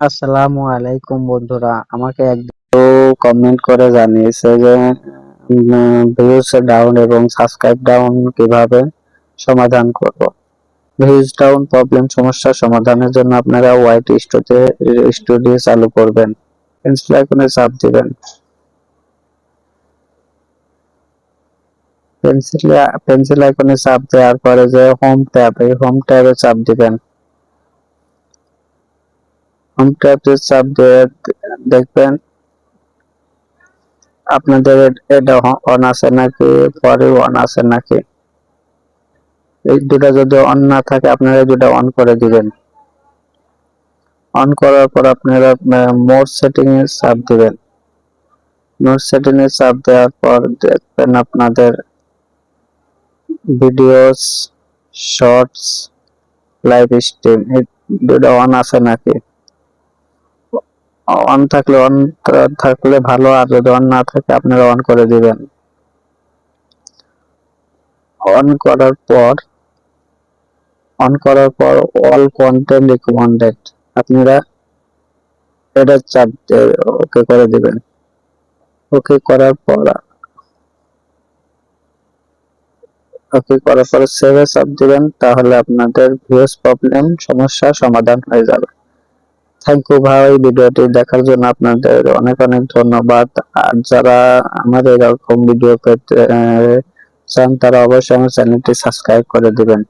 আসসালামু আলাইকুম বন্ধুরা, আমাকে একজন কমেন্ট করে জানিয়েছে যে ভিউজ ডাউন এবং সাবস্ক্রাইব ডাউন কিভাবে সমাধান করব। ভিউজ ডাউন প্রবলেম সমস্যার সমাধানের জন্য আপনারা ওয়াইটি স্টুডিও চালু করবেন। পেন্সিল আইকনে চাপ দিবেন। পেন্সিল আইকনে চাপ দেওয়ার পরে যে হোম ট্যাব, এই হোম ট্যাবে চাপ দিবেন। হোম ট্যাবে চাপ দিয়ে দেখবেন আপনাদের এটা অন আছে নাকি, পরে অন আছে নাকি। এই দুটা যদি অন না থাকে আপনারা দুটা অন করে দিবেন। অন করার পর আপনারা মোড সেটিং এ চাপ দিবেন। মোড সেটিং এ চাপ দেওয়ার পর দেখবেন আপনাদের ভিডিওস, শর্টস, লাইভ স্ট্রিম এই দুটা অন আছে নাকি। অন থাকলে ভালো, আর যদি অন না থাকে আপনারা অন করে দিবেন। অন করার পর অল কন্টেন্ট রিকমেন্ডেড আপনারা এটা চাপ ওকে করে দিবেন। ওকে করার পর সেভ এ চাপ দিবেন, তাহলে আপনাদের ভিউজ প্রবলেম সমস্যার সমাধান হয়ে যাবে। থ্যাংক ইউ ভাই, ভিডিওটি দেখার জন্য আপনাদের অনেক অনেক ধন্যবাদ। আর যারা আমাদের এরকম ভিডিও পেতে চান তারা অবশ্যই আমার চ্যানেলটি সাবস্ক্রাইব করে দিবেন।